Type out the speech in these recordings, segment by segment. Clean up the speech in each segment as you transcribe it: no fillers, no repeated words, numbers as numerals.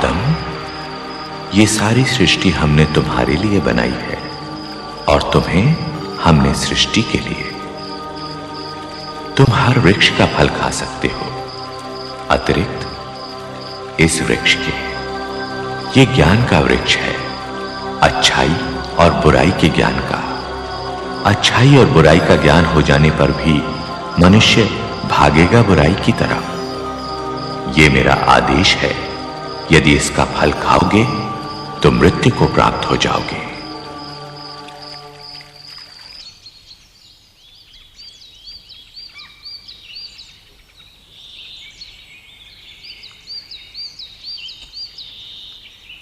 आदम, ये सारी सृष्टि हमने तुम्हारे लिए बनाई है और तुम्हें हमने सृष्टि के लिए। तुम हर वृक्ष का फल खा सकते हो अतिरिक्त इस वृक्ष के। ये ज्ञान का वृक्ष है, अच्छाई और बुराई के ज्ञान का। अच्छाई और बुराई का ज्ञान हो जाने पर भी मनुष्य भागेगा बुराई की तरफ। ये मेरा आदेश है, यदि इसका फल खाओगे तो मृत्यु को प्राप्त हो जाओगे।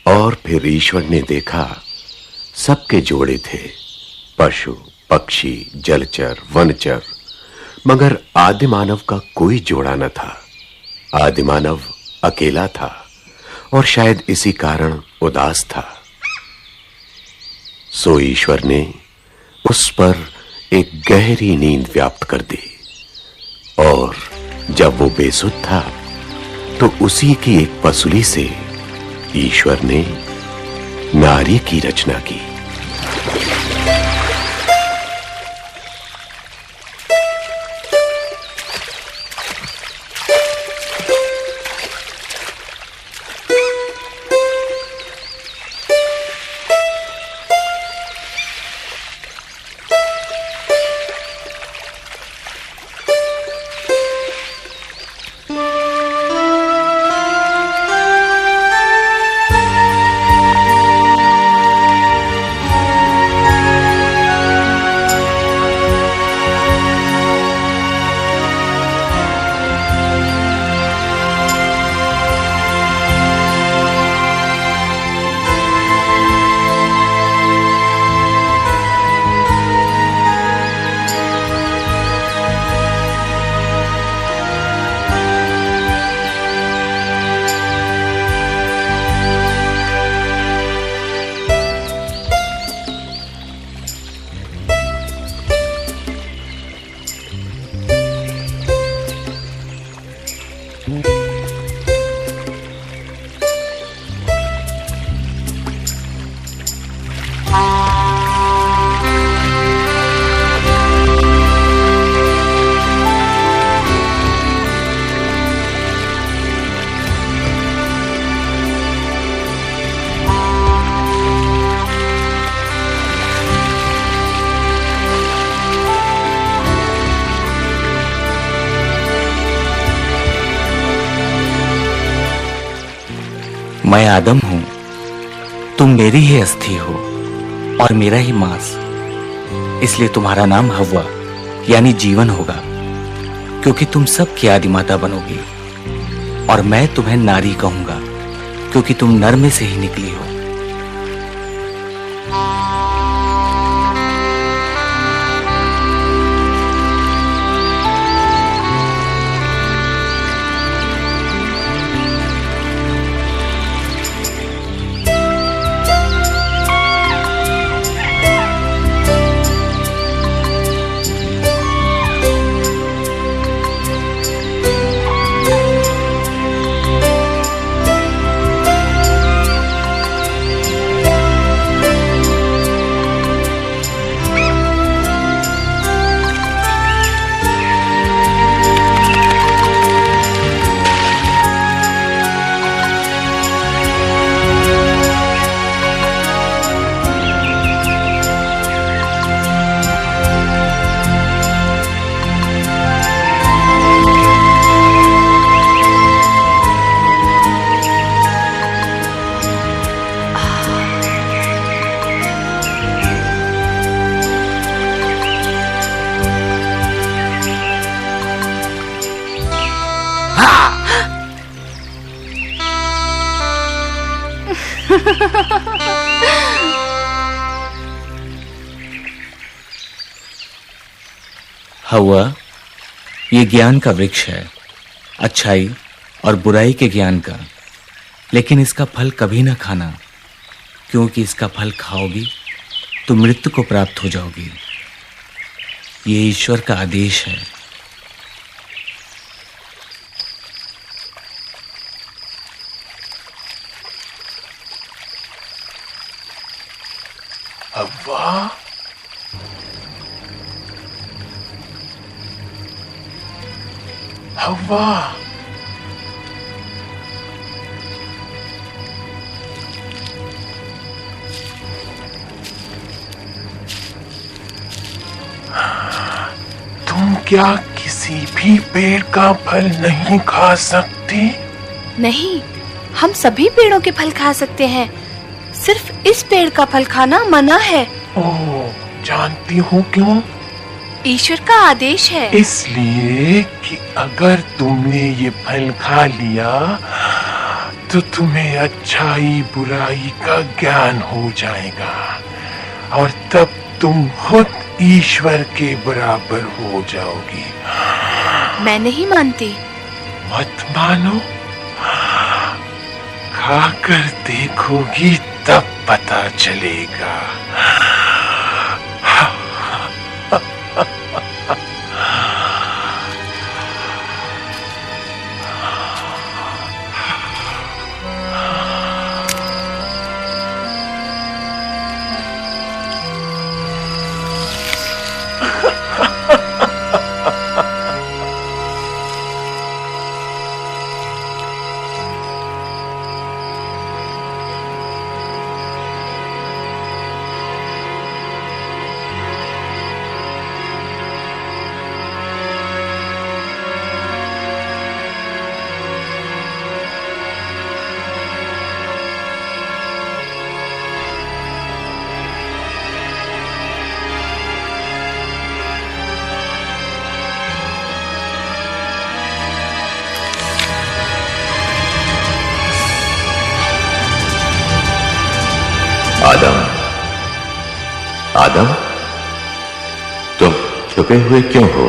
और फिर ईश्वर ने देखा, सबके जोड़े थे, पशु, पक्षी, जलचर, वनचर, मगर आदि मानव का कोई जोड़ा न था। आदि मानव अकेला था और शायद इसी कारण उदास था। सो ईश्वर ने उस पर एक गहरी नींद व्याप्त कर दी और जब वो बेसुध था तो उसी की एक पसुली से ईश्वर ने नारी की रचना की। मैं आदम हूं, तुम मेरी ही अस्थि हो और मेरा ही मांस, इसलिए तुम्हारा नाम हव्वा यानी जीवन होगा, क्योंकि तुम सब की आदि माता बनोगी। और मैं तुम्हें नारी कहूंगा, क्योंकि तुम नर में से ही निकली हो। हव्वा, ये ज्ञान का वृक्ष है, अच्छाई और बुराई के ज्ञान का, लेकिन इसका फल कभी ना खाना, क्योंकि इसका फल खाओगी तो मृत्यु को प्राप्त हो जाओगी। ये ईश्वर का आदेश है। हव्वा, हव्वा, तुम क्या किसी भी पेड़ का फल नहीं खा सकती? नहीं, हम सभी पेड़ों के फल खा सकते हैं। सिर्फ इस पेड़ का फल खाना मना है। ओह, जानती हो क्यों? ईश्वर का आदेश है। इसलिए कि अगर तुमने ये फल खा लिया तो तुम्हें अच्छाई बुराई का ज्ञान हो जाएगा और तब तुम खुद ईश्वर के बराबर हो जाओगी। मैं नहीं मानती। मत मानो, खाकर देखोगी तब पता चलेगा। आदम, आदम, तुम छुपे हुए क्यों हो?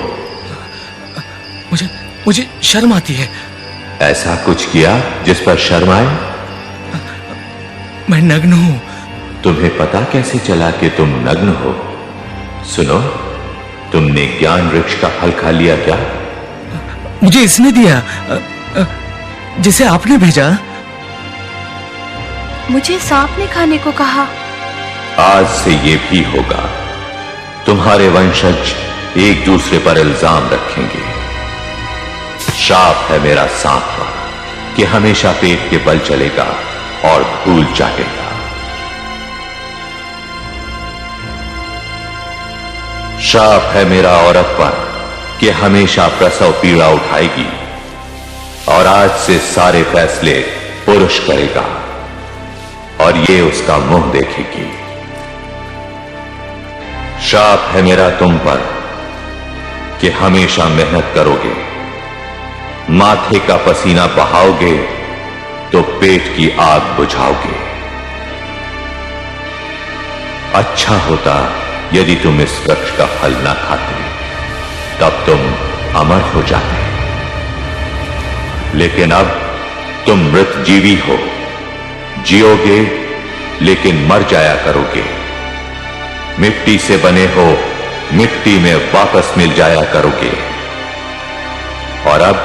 मुझे शर्म आती है। ऐसा कुछ किया जिस पर शर्म आए? मैं नग्न हूं। तुम्हें पता कैसे चला कि तुम नग्न हो? सुनो, तुमने ज्ञान वृक्ष का फल खा लिया क्या? मुझे इसने दिया, जिसे आपने भेजा। मुझे सांप ने खाने को कहा। आज से ये भी होगा। तुम्हारे वंशज एक दूसरे पर इल्जाम रखेंगे। श्राप है मेरा सांप पर कि हमेशा पेट के बल चलेगा और धूल चाटेगा। श्राप है मेरा औरत पर कि हमेशा प्रसव पीड़ा उठाएगी और आज से सारे फैसले पुरुष करेगा और ये उसका मुंह देखेगी। श्राप है मेरा तुम पर कि हमेशा मेहनत करोगे, माथे का पसीना बहाओगे तो पेट की आग बुझाओगे। अच्छा होता यदि तुम इस वृक्ष का फल ना खाते, तब तुम अमर हो जाते। लेकिन अब तुम मृत जीवी हो, जियोगे लेकिन मर जाया करोगे। मिट्टी से बने हो, मिट्टी में वापस मिल जाया करोगे। और अब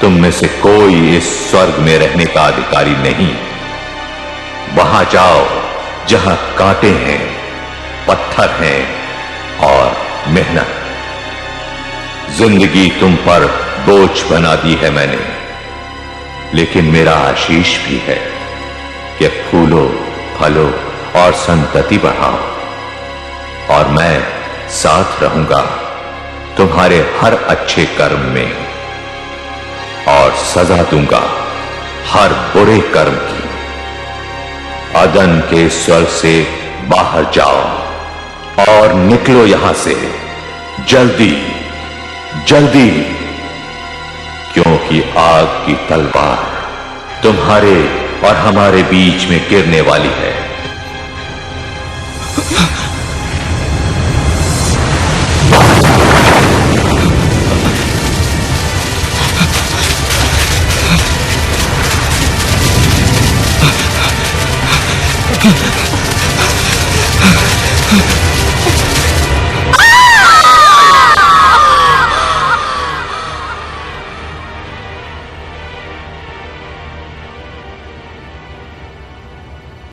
तुम में से कोई इस स्वर्ग में रहने का अधिकारी नहीं। वहां जाओ जहां कांटे हैं, पत्थर हैं और मेहनत। जिंदगी तुम पर बोझ बना दी है मैंने, लेकिन मेरा आशीष भी है कि फूलो, फलो और संतति बढ़ाओ। और मैं साथ रहूंगा तुम्हारे हर अच्छे कर्म में और सजा दूंगा हर बुरे कर्म की। अदन के स्वर्ग से बाहर जाओ और निकलो यहां से जल्दी जल्दी, क्योंकि आग की तलवार तुम्हारे और हमारे बीच में गिरने वाली है। Huh?